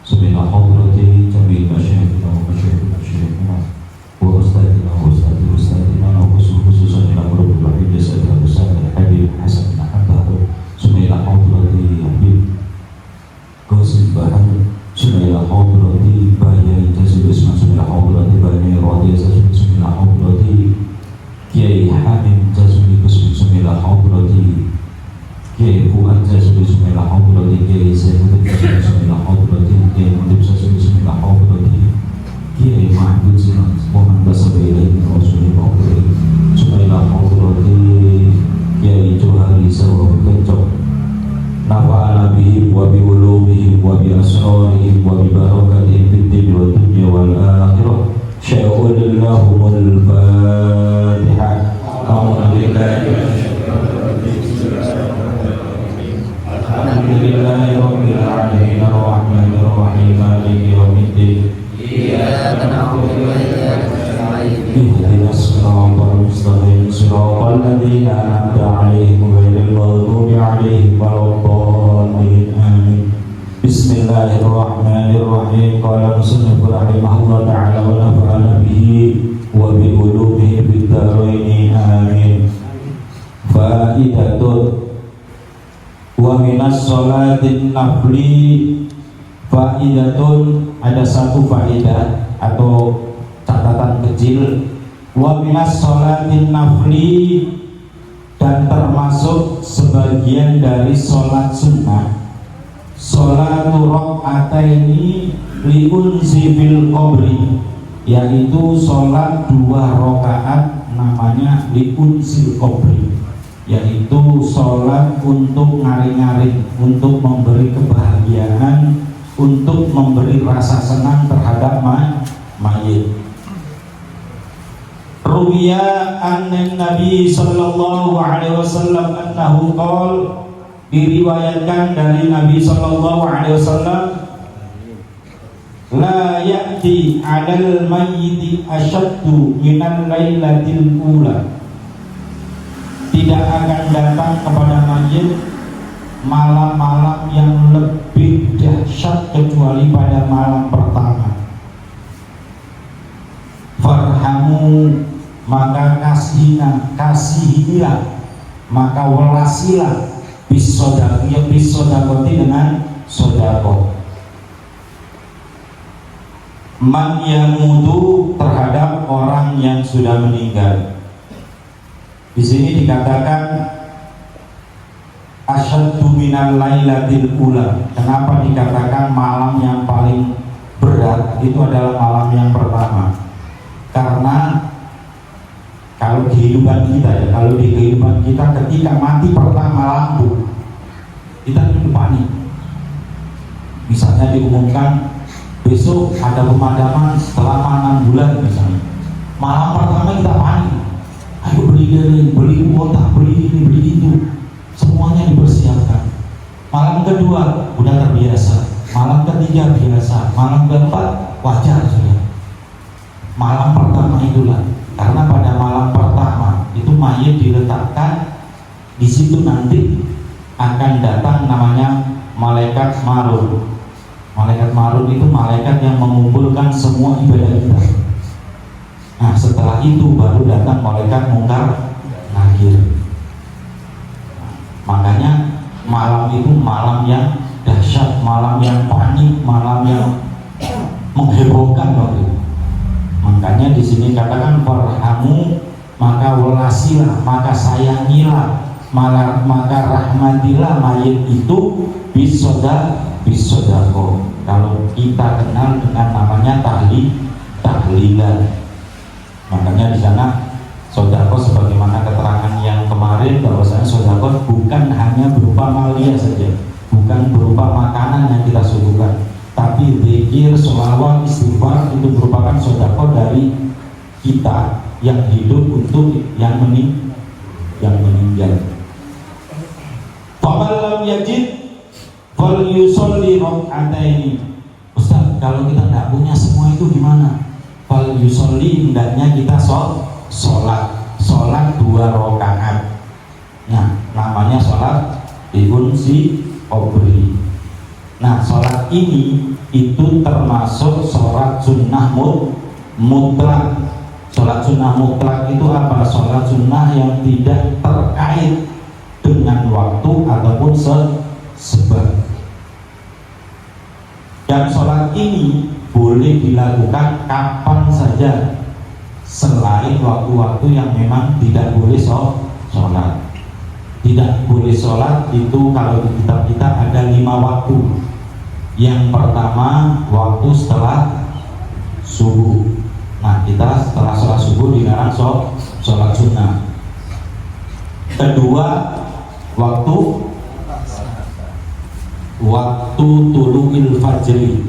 سمع حضرة جميع مشايخنا ومشايخ مشايخنا وأستاذنا وأستاذ أستاذنا وخصوصا إلى مرب الرحيم سيد الأستاذ الحبيب حسن بن حنبل سمع حضرة حبيب قاسم بحر سمع حضرة بايع جزيل اسمه سمع حضرة بايع رضي سمع حضرة Kiai Hamim Jazuli Kusmi Sumila Hadrati Kiai Fuad Jazuli Sumila Hadrati Kiai Zainuddin Jazuli Sumila Hadrati Kiai Mudib Jazuli Sumila Hadrati Kiai Mahmud Zinat Muhammad Basabai Ilaihi Rasulullah Hadrati Sumila Hadrati Kiai Johari Sawah Kencok Nafa'ala bihim wa biwulumihim wa bi asrarihim wa bi barakatihim fid din wa dunya wal akhirah Sya'ulillahumul Fatihah Alhamdulillahi Rabbil Alamin Ar-Rahmanir Rahim Maliki Yawmiddin Iyyaka na'budu wa iyyaka nasta'in Ihdinas siratal mustaqim siratal ladzina an'amta 'alaihim ghairil maghdubi 'alaihim waladdallin amin Bismillahirrahmanirrahim Qala musannif rahimahullah ta'ala wa nafa'ana bihi wa bi ulumihi fid dharain amin Faidatun wa minas sholatin nafli Faidatun ada satu faidah atau catatan kecil wa minas sholatin nafli dan termasuk sebagian dari sholat sunnah Sholatu rok'ataini liunsi fil qabri yaitu sholat 2 rakaat namanya liunsil qabri yaitu sholat untuk ngaring-ngaring untuk memberi kebahagiaan untuk memberi rasa senang terhadap mayit Ruwiya anna Nabi sallallahu alaihi wasallam annahu qala diriwayatkan dari Nabi sallallahu alaihi wasallam la ya'ti 'alal mayyiti asyaddu minal lailatil ula tidak akan datang kepada mayit malam-malam yang lebih dahsyat kecuali pada malam pertama farhamu maka kasihilah maka welasilah bisodakoti dengan sodako man yamutu terhadap orang yang sudah meninggal. Di sini dikatakan asyaddu minal lailatil ula. Kenapa dikatakan malam yang paling berat itu adalah malam yang pertama? Karena kalau kehidupan kita ya, kalau di kehidupan kita ketika mati pertama lampu kita itu panik. Misalnya diumumkan besok ada pemadaman selama 6 bulan misalnya. Malam pertama kita panik. Ayo beli kuota, beli ini, beli itu. Semuanya dipersiapkan. Malam kedua udah terbiasa. Malam ketiga biasa. Malam keempat wajar sudah. Malam pertama itulah. Karena pada malam pertama itu mayit diletakkan di situ nanti akan datang namanya malaikat marun. Malaikat marun itu malaikat yang mengumpulkan semua ibadah kita. Nah setelah itu baru datang malaikat mungkar nakir. Makanya malam itu malam yang dahsyat, malam yang panik, malam yang menghebohkan waktu itu. Makanya di sini katakan farhamu maka welasilah maka sayangilah maka rahmatilah mayit itu bisodako. Kalau kita kenal dengan namanya tahlilan. Makanya di sana sodako sebagaimana keterangan yang kemarin bahwasanya sodako bukan hanya berupa malia saja, bukan berupa makanan yang kita suguhkan, tapi zikir, sholawat, istighfar itu merupakan sodako dari kita yang hidup untuk yang meninggal. Faman yajid fal yusolli rok'ataini. Ustaz, kalau kita tidak punya semua itu gimana? Fal yusolli hendaknya kita sholat 2 rakaat. Nah, namanya sholat diunsi qabri. Nah, sholat ini itu termasuk sholat sunnah mutlak. Sholat sunnah mutlak itu apa? Sholat sunnah yang tidak terkait dengan waktu ataupun sebab. Dan sholat ini boleh dilakukan kapan saja selain waktu-waktu yang memang tidak boleh sholat. Tidak boleh sholat itu kalau di kitab kita ada 5 waktu. Yang pertama waktu setelah subuh. Nah, kita setelah sholat subuh dilarang sholat sunnah. Kedua waktu tulu'il fajri,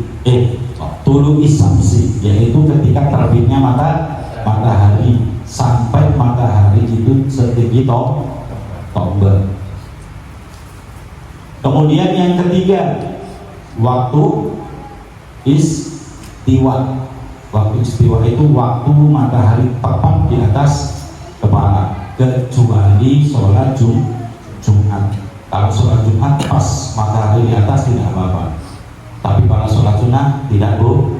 tulu'is samsi, yaitu ketika terbitnya matahari sampai matahari itu setinggi tombak. Kemudian yang ketiga waktu istiwa. Waktu istiwa itu waktu matahari tepat di atas kepala, kecuali sholat Jumat. Kalau sholat Jumat pas matahari di atas tidak apa-apa, tapi pada sholat sunnah tidak boleh.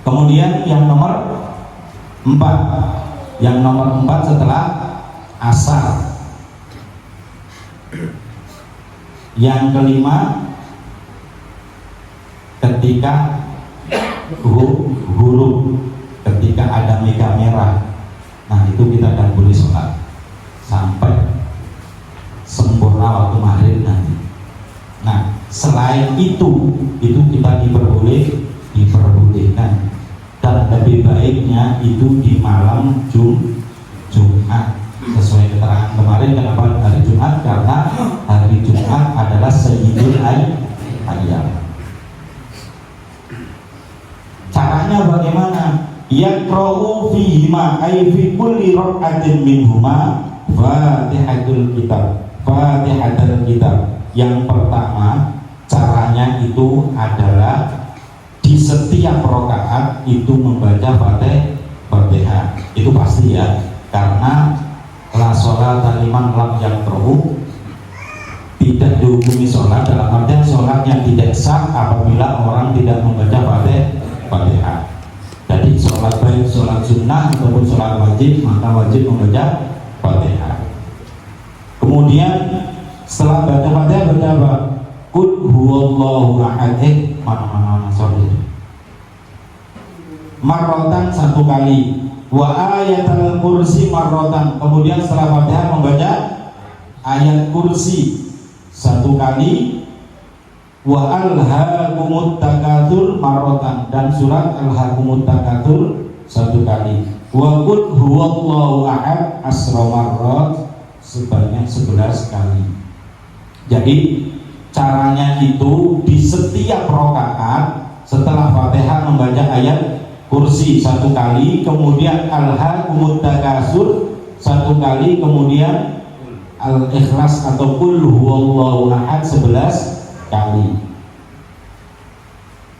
Kemudian yang nomor 4, setelah asar. Yang kelima ketika huruf, ketika ada mega merah. Nah, itu kita tidak boleh sholat sampai sempurna waktu maghrib nanti. Nah, selain itu kita diperbolehkan, dan lebih baiknya itu di malam Jumat. Sesuai keterangan kemarin, kenapa hari Jumat? Karena hari Jumat adalah sayyidul ayyam. Caranya bagaimana? Yaqra'u fihima ay fi kulli rak'atin minhuma Fatihatul Kitab. Yang pertama, caranya itu adalah di setiap rakaat itu membaca Fatihah. Itu pasti ya, karena la sholata liman lam yaqra'u, tidak dihukumi sholat dalam artian sholat yang tidak sah apabila orang tidak membaca Fatihah. Jadi sholat baik sholat sunnah ataupun sholat wajib, maka wajib membaca Fatihah. Kemudian setelah baca Fatihah baca apa? Qul huwallahu ahad. Mana sorry. Marrotan 1 kali. Wa ayatul kursi marrotan. Kemudian setelah Fatihah membaca ayat kursi 1 kali. Wa alhaakumut takatsur marrotan, dan surat alhaakumut takatsur 1 kali. Wa qul huwallahu ahad asra marrat, sebanyak 11 kali. Jadi caranya itu di setiap rakaat setelah Fatihah membaca ayat kursi 1 kali, kemudian alhaakumut takatsur 1 kali, kemudian al-ikhlas atau qul huwallahu ahad 11 kali.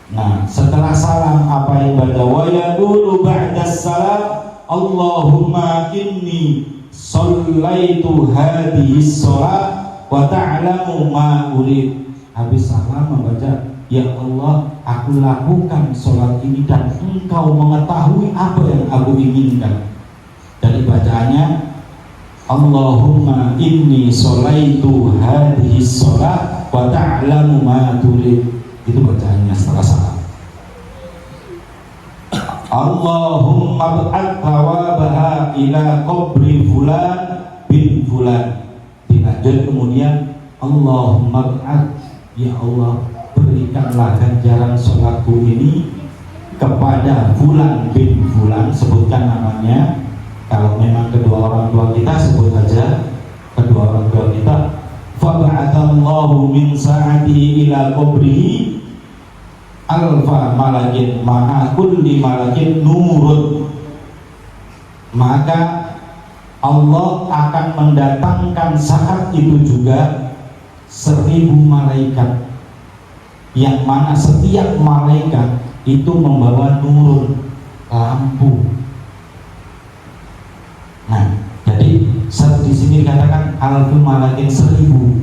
Nah, setelah salam apa yang baca? Wa yaqulu ba'da salam Allahumma inni shallaitu hadhihi shalah wa ta'lamu ma urid. Habis salam membaca, ya Allah, aku lakukan sholat ini dan engkau mengetahui apa yang aku inginkan. Jadi bacaannya Allahumma inni shallaitu hadhihi shalah wa ta'lamu ma turid. Itu bacaannya setelah salam. Allahumma ba'at thawabaha ila qabri fulan bin fulan. Dilanjut kemudian Allahumma ba'at, ya Allah, berikanlah ganjaran sholatku ini kepada fulan bin fulan, sebutkan namanya. Kalau memang kedua orang tua kita, sebut saja kedua orang tua kita. Faba'atallahu min sa'atihi ila qabrihi alfa malakin ma'a kulli malakin nurun. Maka Allah akan mendatangkan saat itu juga 1000 malaikat, yang mana setiap malaikat itu membawa nurun, lampu. Nah, jadi di sini dikatakan alfu malakin 1000.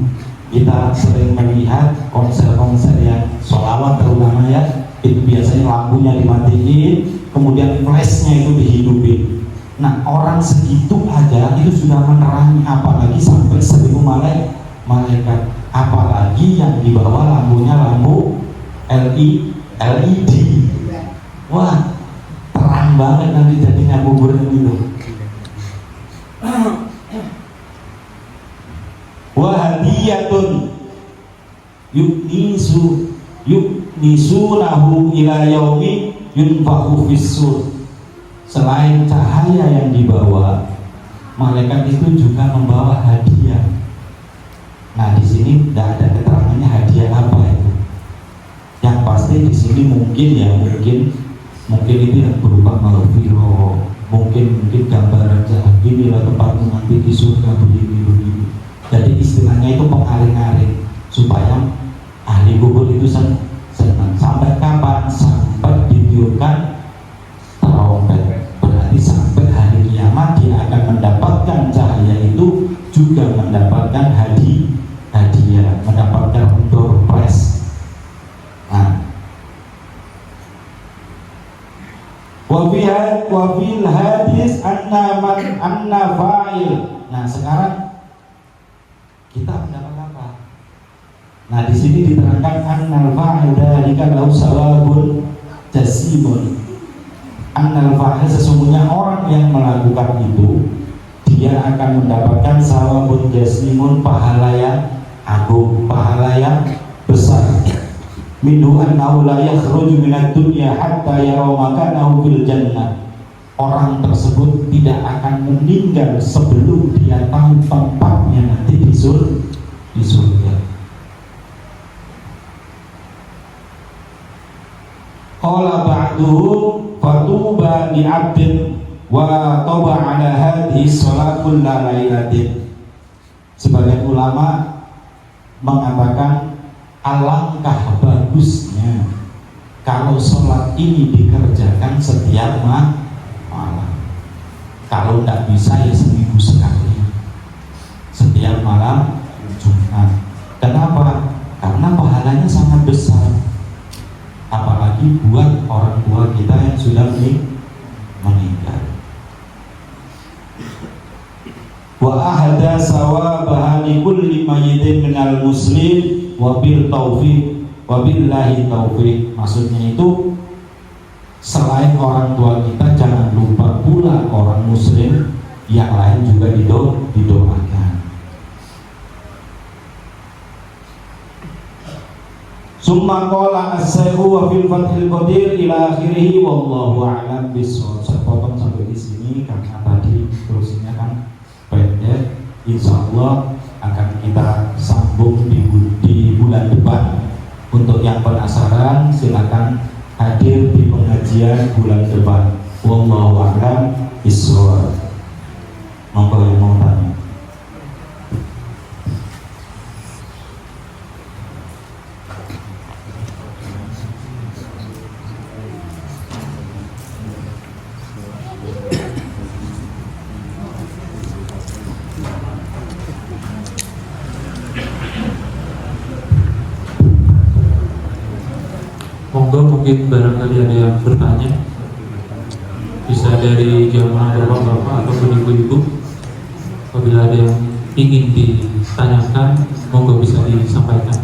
Kita kita sering melihat konser-konser yang sholawat terutama ya, itu biasanya lampunya dimatiin, kemudian flashnya itu dihidupin. Nah orang segitu aja itu sudah menerangi, apalagi sampai 1000 malaikat, apalagi yang di bawah lampunya lampu LED. Wah terang banget nanti jadinya kuburan itu. Wahadiyatun yuknisunahu ila yaumi yunfakhu fis-sur. Selain cahaya yang dibawa, malaikat itu juga membawa hadiah. Nah di sini tidak ada keterangannya hadiah apa itu. Yang pasti di sini mungkin itu yang berupa maghfirah, mungkin gambaran inilah tempatmu nanti di surga begini. Jadi istilahnya itu pengaring-aring supaya ahli kubur itu senang. Sampai kapan? Sampai ditiupkan trompet. Berarti sampai hari kiamat dia akan mendapatkan cahaya itu, juga mendapatkan hadiah, mendapatkan door prize. Nah, wafil hadis anna fa'il. Nah sekarang kita mendapat apa? Nah di sini diterangkan annal fa'il dzalika lahu sawabun jasimun. Annal fa'il sesungguhnya orang yang melakukan itu dia akan mendapatkan sawabun jasimun, pahala yang agung, pahala yang besar. Minhu annahu la yakhruju minad dunya hatta yara makanahu fil jannah. Orang tersebut tidak akan meninggal sebelum dia tahu tempatnya nanti di surga. Qala ba'duhum fatuba li'abdin wa taba ala hadhihi salatul lailatin. Sebagian ulama mengatakan alangkah bagusnya kalau sholat ini dikerjakan setiap malam. Kalau tidak bisa ya seminggu sekali, setiap malam Jumat. Kenapa? Karena pahalanya sangat besar, apalagi buat orang tua kita yang sudah meninggal. Wa ahada sawabaha li kulli mayyitin minal muslim wabil taufiq wabillahi taufiq. Maksudnya itu selain orang tua kita, jangan lupa pula orang muslim yang lain juga didoakan. Summa qala as-sayyhu wa fil fathil qadir ila akhirih wallahu a'lam bishawab. Saya potong sampai di sini karena tadi terusnya kan pendek. Insyaallah akan kita sambung di bulan depan. Untuk yang penasaran silakan hadir di pengajian bulan depan. Wallahu a'lam bishawab. Monggo yang mau tanya. Monggo, mungkin barangkali ada yang bertanya, bisa dari jamaah bapak-bapak ataupun ibu-ibu. Apabila ada yang ingin ditanyakan, monggo bisa disampaikan.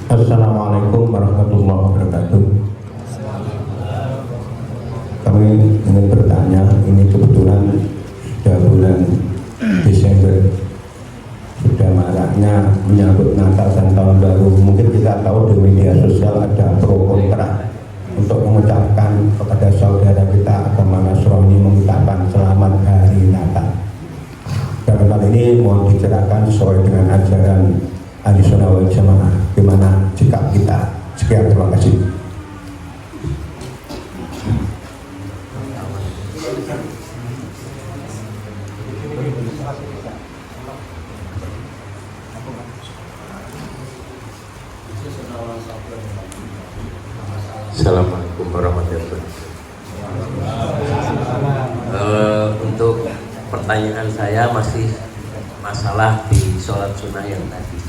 Assalamualaikum warahmatullahi wabarakatuh. Kami ingin bertanya, ini kebetulan sudah bulan Desember, sudah maraknya menyambut Natal dan Tahun Baru. Mungkin kita tahu di media sosial ada pro kontra untuk mengucapkan kepada saudara kita agama Nasrani, mengucapkan selamat hari Natal. Dan hal ini mohon diceritakan sesuai dengan ajaran Ahlussunnah wal Jamaah, gimana sikap kita. Sekian, terima kasih. Assalamualaikum warahmatullahi wabarakatuh. Untuk pertanyaan saya masih masalah di sholat sunnah yang tadi.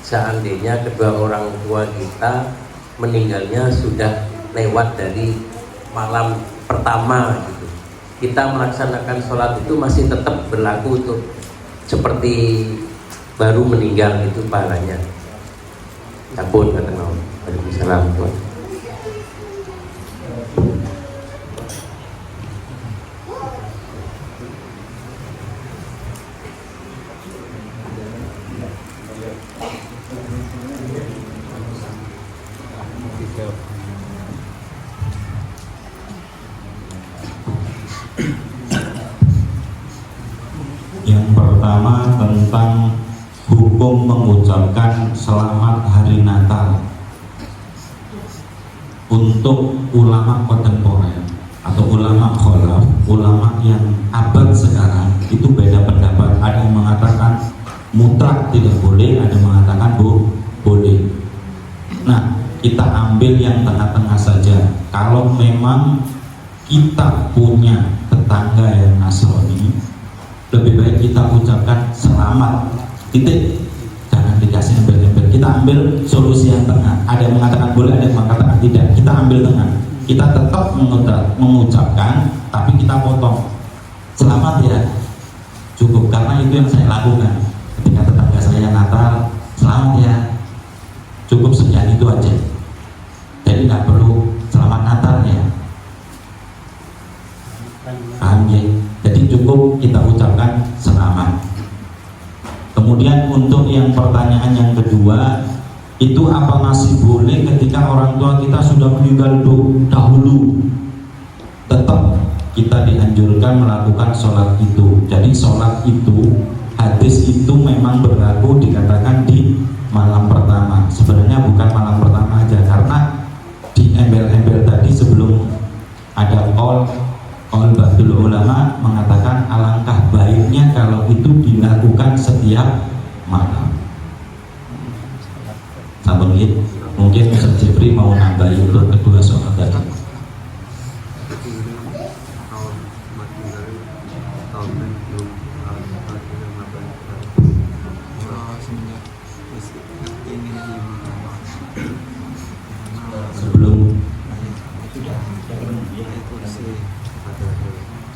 Seandainya kedua orang tua kita meninggalnya sudah lewat dari malam pertama gitu, kita melaksanakan sholat itu masih tetap berlaku untuk seperti baru meninggal itu pahalanya. Ampun kata Allah. Waalaikumsalam. Yang pertama tentang hukum mengucapkan selamat hari Natal untuk ulama kontemporer atau ulama kholaf, ulama yang abad sekarang itu beda pendapat. Ada yang mengatakan mutlak tidak boleh, ada yang mengatakan boleh. Nah, kita ambil yang tengah-tengah saja. Kalau memang kita punya tetangga yang Nasrani, lebih baik kita ucapkan selamat, titik, jangan dikasih embel-embel. Kita ambil solusi yang tengah. Ada yang mengatakan boleh, ada yang mengatakan tidak. Kita ambil tengah. Kita tetap mengucapkan, tapi kita potong selamat ya, cukup. Karena itu yang saya lakukan ketika tetangga saya Natal, selamat ya, cukup sekian itu aja. Jadi nggak perlu selamat Natal ya, paham ya? Jadi cukup kita ucapkan selamat. Kemudian untuk yang pertanyaan yang kedua, itu apa masih boleh ketika orang tua kita sudah meninggal dahulu? Tetap kita dianjurkan melakukan sholat itu. Jadi sholat itu, hadis itu memang berlaku dikatakan di malam pertama. Sebenarnya bukan malam pertama aja, karena di embel-embel tadi sebelum ada Ba'dul ulama mengatakan alangkah baiknya kalau itu dilakukan setiap malam. Sabengit, mungkin Ustaz Jeffrey mau nambahin untuk kedua soal tadi. Sebelum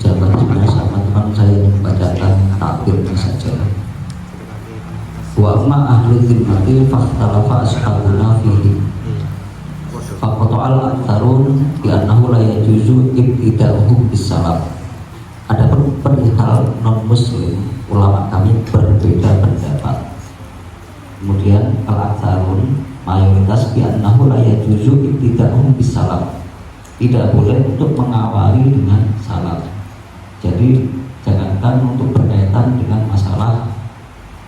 jawabannya sama teman saya yang membacakan takbirnya saja. Wa amma ahli dhimmati fakhtalafa ashabuna fihi faqata'al aktharun bi annahu la yajuzu ibtida'uhum bisalam. Adapun perihal non muslim, ulama kami berbeda pendapat. Kemudian al-aktharun mayoritas bi annahu la yajuzu ibtida'uhum bisalam, tidak boleh untuk mengawali dengan salam. Jadi jangankan untuk berkaitan dengan masalah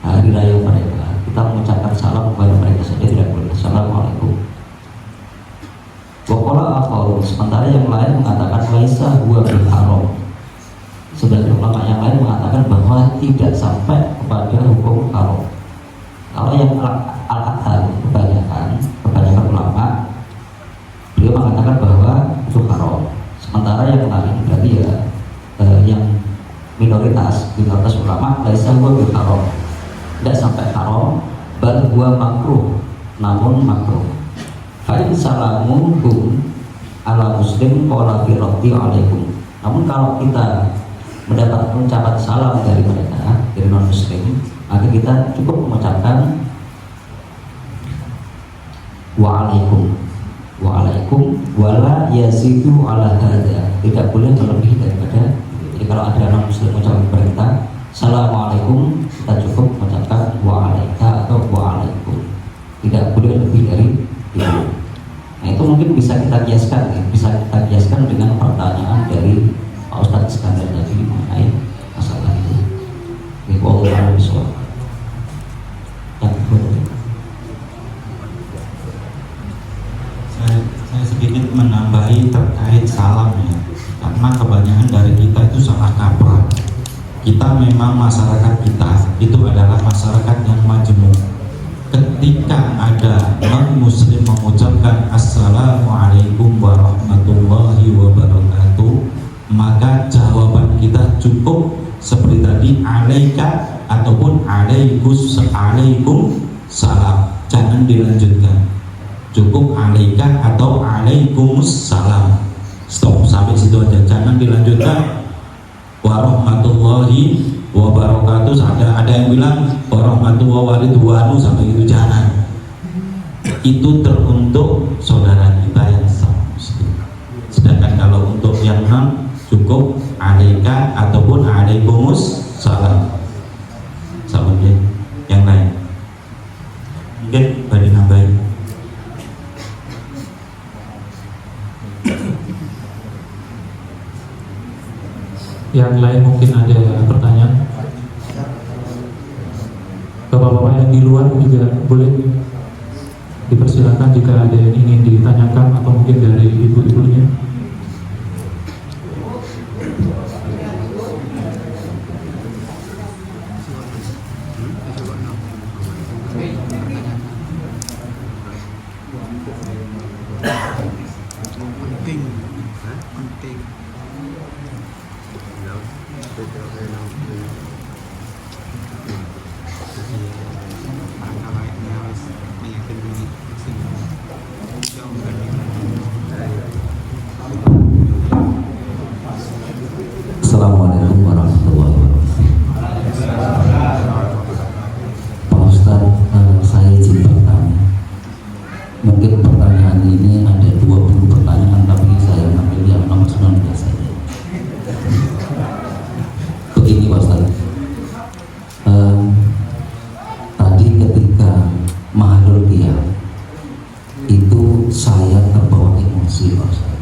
hari raya mereka, kita mengucapkan salam kepada mereka saja tidak boleh. Assalamualaikum. Waqala akharu, sementara yang lain mengatakan laisa huwa bil haram. Sebagian ulama yang lain mengatakan bahwa tidak sampai kepada hukum haram. Kalau yang al-akthar kebanyakan ulama, beliau mengatakan bahwa itu haram. Sementara yang lain berarti ya yang minoritas ulama laisa huwa bil haram, tidak sampai haram, bal huwa makruh, namun makruh. Fa in salamuhum ala muslim qala fi raddi alaikum. Namun kalau kita mendapat ucapan salam dari mereka, dari non muslim, maka kita cukup mengucapkan wa alaikum wala yazidu ala hadza, tidak boleh melebihi daripada. Jadi kalau ada non muslim mengucapkan perintah assalamualaikum, kita cukup mengucapkan wa alaika atau wa alaikum, tidak boleh lebih dari itu. Nah itu mungkin bisa kita kiaskan dengan pertanyaan dari Pak Ustadz Iskandar tadi mengenai masalah itu. Ini Allah bisawab. Yang kedua, saya sedikit menambahi terkait salam ya, karena kebanyakan dari kita itu salah kaprah. Kita memang masyarakat kita itu adalah masyarakat yang majemuk. ketika ada non-muslim mengucapkan Assalamualaikum warahmatullahi wabarakatuh, maka jawaban kita cukup seperti tadi, alaika ataupun alaikum salam, jangan dilanjutkan, cukup alaika atau alaikumussalam, stop sampai situ aja, jangan dilanjutkan warahmatullahi wabarakatuh. Ada yang bilang warahmatullahi wabarakatuh sampai itu, jangan. Itu teruntuk saudara kita yang muslim. Sedangkan kalau untuk yang non, cukup alaika ataupun alaikumussalam. Salam ya. Yang lain mungkin bagi nambahin. Yang lain mungkin ada pertanyaan. Bapak-bapak yang di luar juga boleh dipersilakan jika ada yang ingin ditanyakan atau mungkin dari ibu-ibunya. Assalamualaikum warahmatullahi wabarakatuh. Pak Ustadz, saya izin bertanya. Mungkin pertanyaan ini ada 20 pertanyaan, tapi saya ambil yang nomor 19 saja. Begini Pak Ustadz, tadi ketika Mahalul Qiyam itu saya terbawa emosi Pak Ustadz.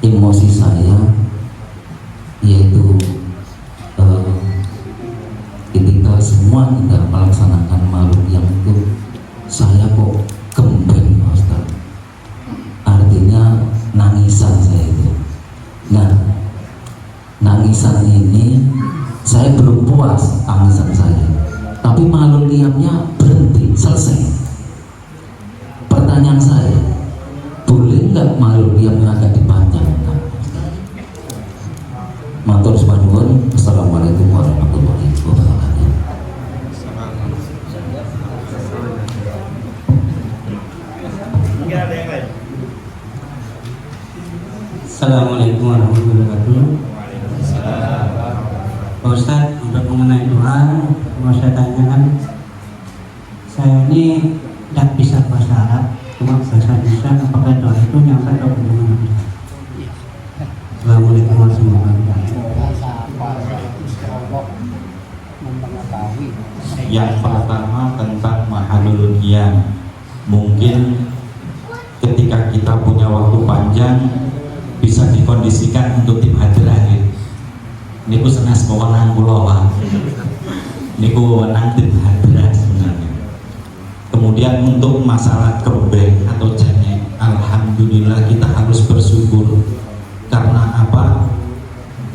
Emosi saya yaitu ketika semua kita melaksanakan Mahalul Qiyam itu, saya kok kembali Pak Ustaz. Artinya nangisan saya itu. Nah, nangisan ini saya belum puas tangisan saya, tapi Mahalul Qiyamnya berhenti, selesai. Pertanyaan saya, boleh nggak Mahalul Qiyamnya agak dipanjangkan? Matur suwun. Assalamualaikum warahmatullahi wabarakatuh. Assalamualaikum warahmatullahi wabarakatuh. Pak Ustadz, untuk mengenai doa mau saya tanyakan, saya ini tidak bisa bahasa Arab, cuma bahasa Indonesia. Apakah doa itu nyampe atau bagaimana? Assalamualaikum warahmatullahi wabarakatuh. Yang pertama tentang Mahalul Qiyam, mungkin ketika kita punya waktu panjang bisa dikondisikan untuk tim hadirah gitu. Niku senas wewenang kula, niku wewenang tim hadirah sebenarnya. Kemudian untuk masalah kerbeng atau jane, alhamdulillah kita harus bersyukur. Karena apa?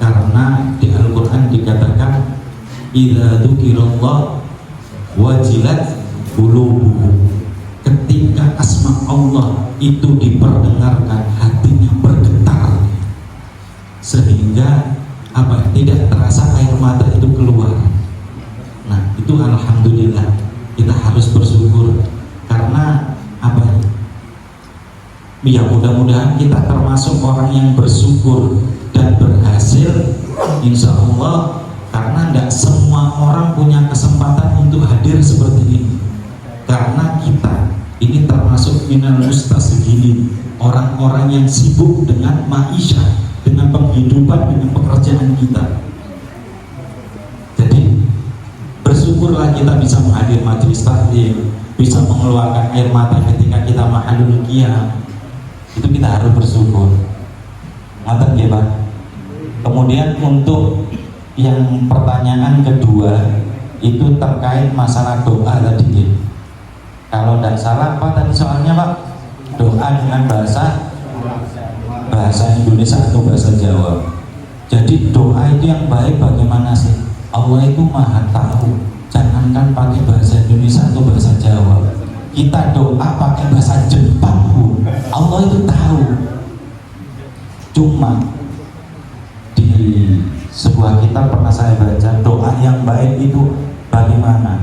Karena di Al-Quran dikatakan idza dzukirallah wajilat qulubuhum. Ketika asma Allah itu diperdengarkan, hatinya bergetar sehingga apa? Tidak terasa air mata itu keluar. Nah, itu alhamdulillah kita harus bersyukur. Karena apa? Ya mudah-mudahan kita termasuk orang yang bersyukur dan berhasil, insya Allah. Karena tidak semua orang punya kesempatan untuk hadir seperti ini. Karena kita ini termasuk minal mustasghilin, orang-orang yang sibuk dengan maisha, dengan penghidupan, dengan pekerjaan kita. Jadi bersyukurlah kita bisa menghadir majelis taklim, bisa mengeluarkan air mata ketika kita Mahalul Qiyam. Itu kita harus bersyukur. Mantap ya Pak. Kemudian untuk yang pertanyaan kedua itu terkait masalah doa tadi ya. Kalau tidak salah apa tadi soalnya Pak? Doa dengan bahasa Indonesia atau bahasa Jawa. Jadi doa itu yang baik bagaimana sih? Allah itu maha tahu. jangankan pakai bahasa Indonesia atau bahasa Jawa, kita doa pakai bahasa Jepang pun Allah itu tahu. Cuma di sebuah kitab pernah saya baca, doa yang baik itu bagaimana?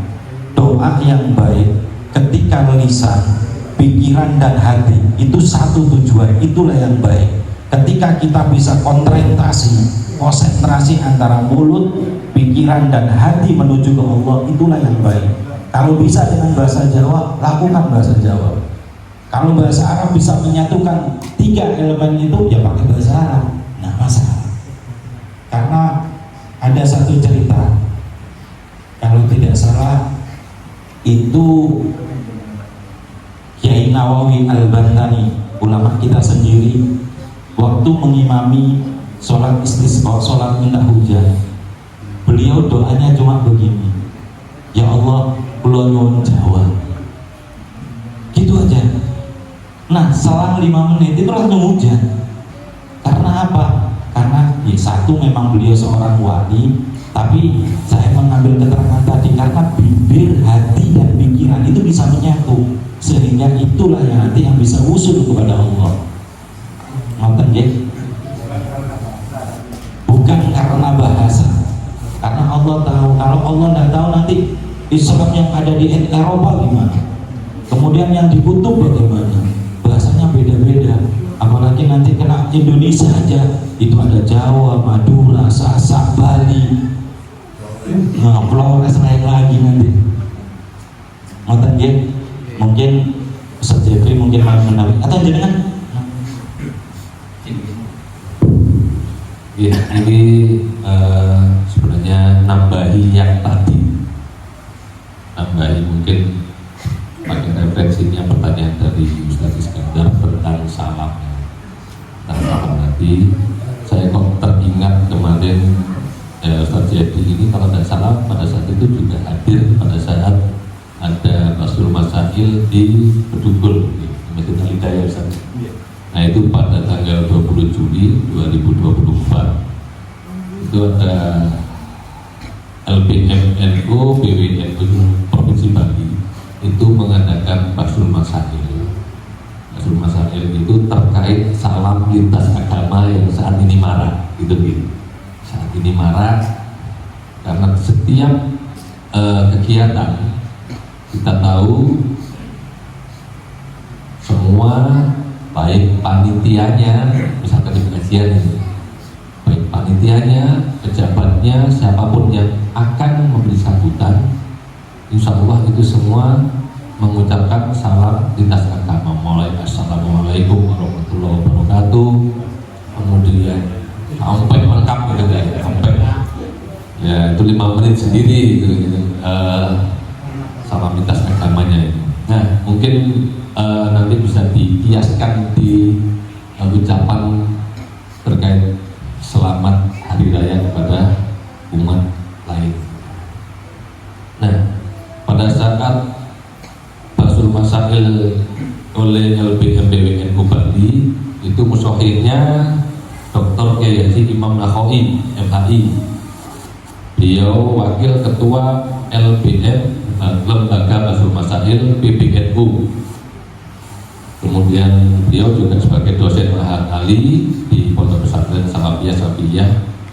Doa yang baik ketika lisan, pikiran dan hati itu satu tujuan, itulah yang baik. Ketika kita bisa konsentrasi antara mulut, pikiran dan hati menuju ke Allah, itulah yang baik. Kalau bisa dengan bahasa Jawa, lakukan bahasa Jawa. Kalau bahasa Arab bisa menyatukan 3 elemen itu, ya pakai bahasa Arab. Nah, masalah. Karena ada satu cerita, kalau tidak salah itu Kiai Nawawi Al-Bantani, ulama kita sendiri, waktu mengimami sholat istisqa, sholat minta hujan, beliau doanya cuma begini, ya Allah, kula nyuwun Jawa, gitu aja. Nah, selang 5 menit itu langsung hujan. Karena apa? Karena ya, satu memang beliau seorang wali, tapi saya mengambil keterangan tadi karena bibir, hati dan pikiran itu bisa menyatu, sehingga itulah yang nanti yang bisa usul kepada Allah. Ngoten nggih? Bukan karena bahasa, karena Allah tahu. Kalau Allah tidak tahu, nanti Islam yang ada di Eropa gimana, kemudian yang di kutub bagaimana, bahasanya beda-beda. Apalagi nanti kena Indonesia aja, itu ada Jawa, Madura, Sasak, Bali, nah, Flores lain lagi nanti. Ngoten nggih? Mungkin Ustaz Jeffrey mungkin mau menarik atau jenengan? Ya, ini sebenarnya nambahi yang tadi, nambahi mungkin pakai referensinya pertanyaan dari Ustaz Iskandar tentang salam. Salam nanti saya kok teringat kemarin Ustaz Jadi ini kalau tidak salah pada saat itu juga hadir pada saat ada Rasul Masail di Bedugul, Masjid Al-Hidayah Ustaz. Nah itu pada tanggal 20 Juli 2024 itu ada LPMNU BWNU Provinsi Bali itu mengadakan Basul Masail. Basul Masail itu terkait salam lintas agama yang saat ini marak, gitu. Saat ini marak karena setiap kegiatan kita tahu semua, baik panitianya, misalkan di pengajian ini, baik panitianya, pejabatnya, siapapun yang akan memberi sambutan, insya Allah itu semua mengucapkan salam lintas agama, mulai assalamualaikum warahmatullahi wabarakatuh, kemudian sampai lengkap gitu ya, sampai ya itu 5 menit sendiri gitu. Salam lintas agamanya itu. Nah mungkin nanti bisa dikiaskan di ucapan terkait selamat hari raya kepada umat lain. Nah pada saat Basul Masail oleh LPMBWNU Bali itu musyahirnya Dr. Kiai Haji Imam Nakhoi MHI, beliau wakil ketua LPM Lembaga Basul Masail PBNU. Kemudian beliau juga sebagai dosen Mahat Ali di Pondok Pesantren Salafiyah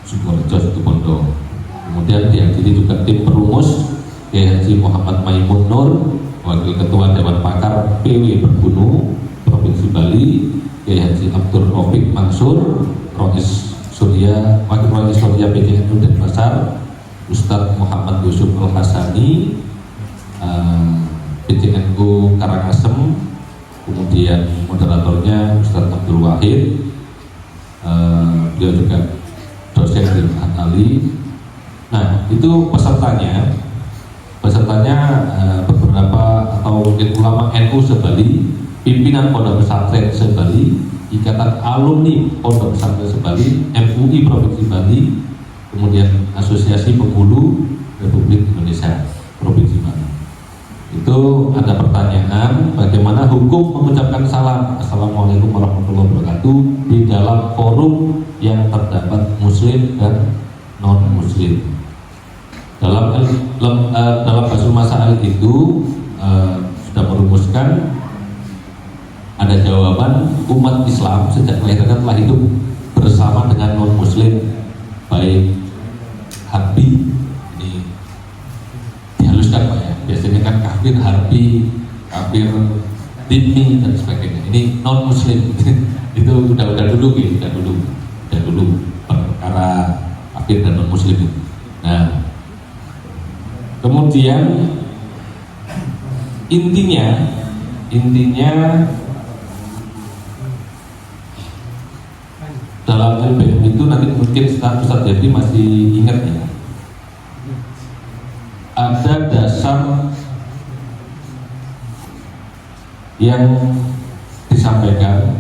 Sukorejo Situbondo. Kemudian dihadiri juga tim perumus Kiai Haji Muhammad Maimun Nur, wakil ketua Dewan Pakar PW Berbunu Provinsi Bali, Kiai Haji Abdul Rafiq Mansur, Rois Surya, wakil Rois Surya PDNU Denpasar, Ustadz Muhammad Yusuf Al Hasani, PCNU Karangasem, kemudian moderatornya Ustadz Abdul Wahid, beliau juga dosen di Mahat Ali. Nah itu pesertanya beberapa atau mungkin ulama NU Sebali, pimpinan Pondok Pesantren Sebali, Ikatan Alumni Pondok Pesantren Sebali, MUI Provinsi Bali, kemudian Asosiasi Penghulu Republik Indonesia Provinsi Bali. Itu ada pertanyaan bagaimana hukum mengucapkan salam Assalamualaikum warahmatullahi wabarakatuh di dalam forum yang terdapat muslim dan non muslim. Dalam Basul Masail itu sudah merumuskan ada jawaban umat Islam sejak kelahiran telah hidup bersama dengan non Muslim, baik harbi, ini dihaluskan Pak ya, biasanya kan kafir harbi, kafir dhimmi dan sebagainya. Ini non Muslim itu udah dulu gitu, udah dulu perkara kafir dan non Muslim itu. Nah, kemudian intinya dalam LBM itu nanti mungkin Ustaz Jadi masih ingat ya, ada dasar yang disampaikan,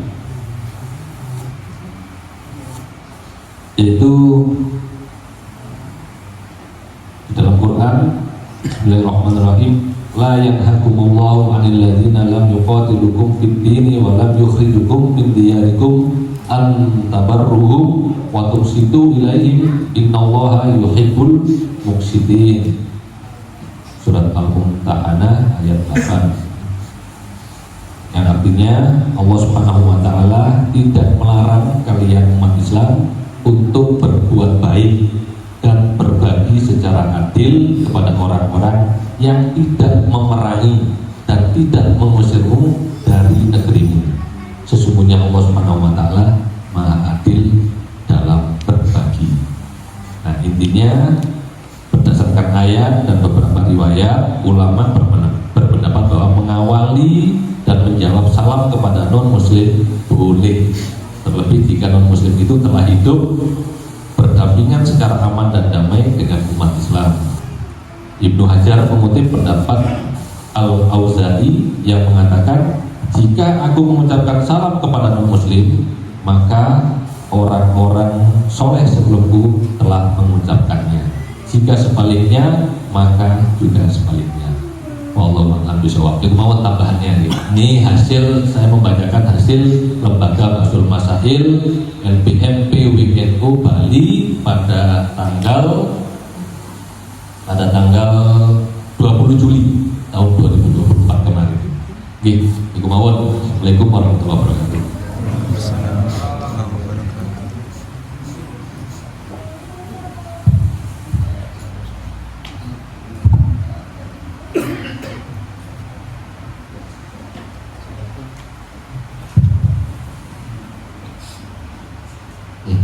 yaitu di dalam Quran, Bismillahirrahmanirrahim, la yanhakumullahu 'anil ladzina lam yuqatilukum fid dini wa lam yukhrijukum min diyarikum an tabarruhum wa tuqsitu ilaihim innallaha yuhibbul muqsitin. Surat Al-Mumtahanah ayat 8, yang artinya Allah Subhanahu wa taala tidak melarang kalian umat Islam untuk berbuat baik dan berbagi secara adil kepada orang-orang yang tidak memerangi dan tidak mengusirmu dari negerimu. Sesungguhnya Allah Subhanahu wa taala Maha adil dalam berbagi. Nah, intinya berdasarkan ayat dan beberapa riwayat, ulama berpendapat bahwa mengawali dan menjawab salam kepada non muslim boleh, terlebih jika non muslim itu telah hidup berdampingan secara aman dan damai dengan umat Islam. Ibnu Hajar mengutip pendapat Al-Auza'i yang mengatakan, jika aku mengucapkan salam kepada non-muslim, maka orang-orang soleh sebelumku telah mengucapkannya. Jika sebaliknya, maka juga sebaliknya. Wallahu a'lam bishawab. Mau tambahannya ini hasil, saya membacakan hasil Lembaga Basul Masail LBM PWNU Bali pada tanggal 20 Juli tahun 2024 kemarin. Oke, Assalamualaikum warahmatullahi wabarakatuh.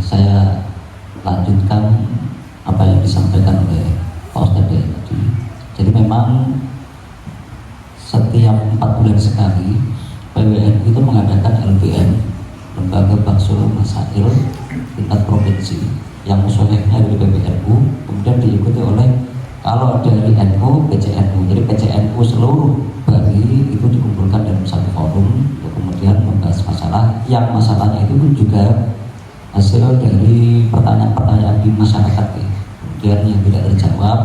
Saya lanjutkan apa yang disampaikan oleh Pak Ustadz tadi. Jadi memang setiap 4 bulan sekali PWNU itu mengadakan LBM, Lembaga Basul Masail tingkat provinsi, yang musolehnya dari PWNU, kemudian diikuti oleh kalau dari NU, PCNU. Jadi PCNU seluruh Bali itu dikumpulkan dalam satu forum untuk kemudian membahas masalah yang masalahnya itu pun juga hasil dari pertanyaan-pertanyaan di masyarakat ya. Kemudian yang tidak terjawab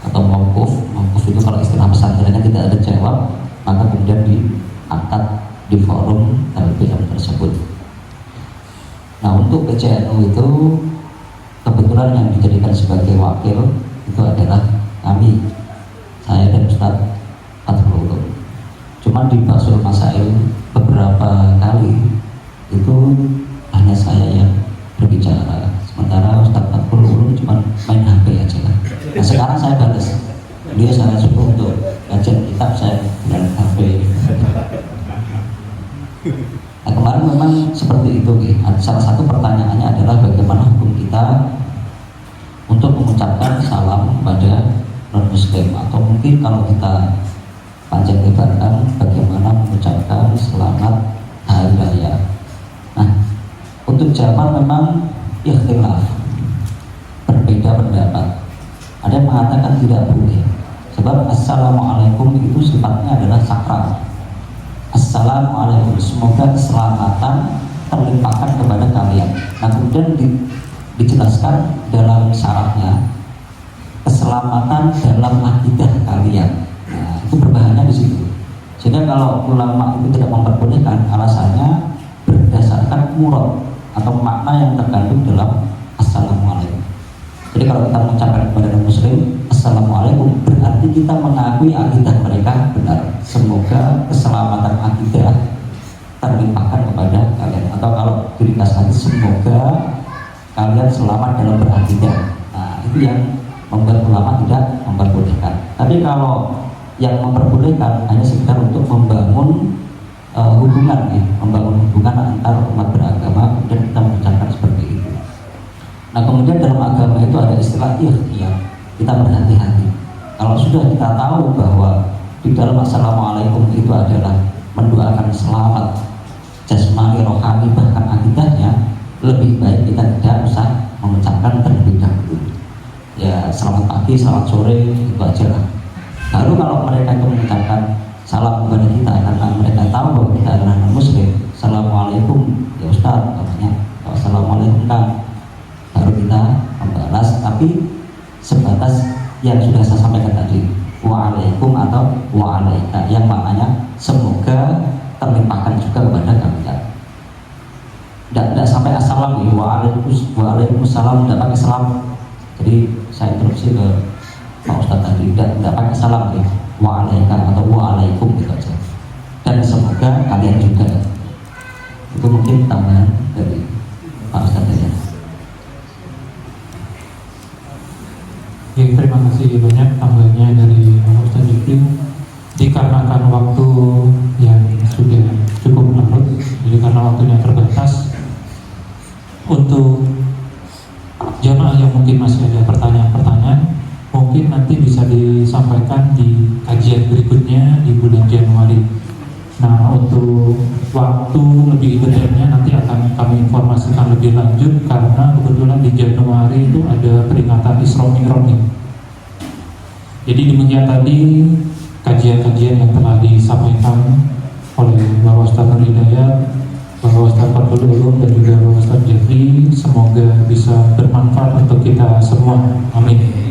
atau mauquf itu kalau istilah pesantrennya tidak terjawab, maka kemudian diangkat di forum LBM tersebut. Nah, untuk PCNU itu kebetulan yang dijadikan sebagai wakil itu adalah kami, saya dan Ustadz Fathul Ulum. Cuma di Basul Masail beberapa kali itu hanya saya yang berbicara, sementara Ustadz Fathul Ulum cuma main HP aja lah. Nah, sekarang saya balas, dia saya suruh untuk kajian kitab, saya dengan HP. Nah, kemarin memang seperti itu. Salah satu pertanyaannya adalah bagaimana hukum kita untuk mengucapkan salam kepada non-muslim, atau mungkin kalau kita panjang lebarkan bagaimana mengucapkan selamat hari raya. Nah, untuk jawaban memang ikhtilaf, berbeda pendapat. Ada yang mengatakan tidak boleh, sebab assalamualaikum itu sifatnya adalah sakral. Assalamualaikum, semoga keselamatan terlimpahkan kepada kalian. Nah, kemudian dijelaskan dalam syaratnya keselamatan dalam akidah kalian. Nah, itu berbahaya di situ. Sehingga kalau ulama itu tidak memperbolehkan, alasannya berdasarkan murad atau makna yang terkandung dalam assalamualaikum. Jadi kalau kita mengucapkan kepada muslim mengakui akidah mereka benar. Semoga keselamatan akidah terlimpahkan kepada kalian, atau kalau diringkas lagi, semoga kalian selamat dalam berakidah. Nah, itu yang membuat ulama tidak memperbolehkan. Tapi kalau yang memperbolehkan hanya sekedar untuk membangun hubungan, ya, membangun hubungan antar umat beragama, kemudian kita mengucapkan seperti itu. Nah, kemudian dalam agama itu ada istilah ikhtiar, kita berhati-hati. Kalau sudah kita tahu bahwa di dalam assalamualaikum itu adalah mendoakan selamat jasmani, rohani, bahkan akidahnya, lebih baik kita tidak usah mengucapkan terlebih dahulu. Ya, selamat pagi, selamat sore, itu aja lah. Baru kalau mereka itu mengucapkan salam kepada kita karena mereka tahu bahwa kita adalah non-muslim, assalamualaikum ya Ustaz, katanya assalamualaikum Kang, baru kita membalas, tapi sebatas yang sudah saya sampaikan tadi, waalaikum atau waalaika, yang maknanya semoga terlimpahkan juga kepada kalian. Tidak sampai assalam ya, waalaikumsalam, tidak pakai salam. Jadi saya interupsi ke Pak Ustadz tadi, tidak pakai salam ya, waalaikum atau waalaikum gitu aja. Dan semoga kalian juga. Itu mungkin tambahan dari Pak Ustadz ya. Ya, terima kasih banyak tambahannya dari Pak Ustadz Jibril. Dikarenakan waktu yang sudah cukup larut, jadi karena waktunya terbatas, untuk jamaah yang mungkin masih ada pertanyaan-pertanyaan, mungkin nanti bisa disampaikan di kajian berikutnya di bulan Januari. Nah, untuk waktu lebih detailnya nanti akan kami informasikan lebih lanjut, karena kebetulan di Januari itu ada peringatan Isra Mi'raj. Jadi demikian tadi kajian-kajian yang telah disampaikan oleh Bapak Ustadz Nur Hidayat, Bapak Ustadz Fadlul Ulum, dan juga Bapak Ustadz Jafri. Semoga bisa bermanfaat untuk kita semua. Amin.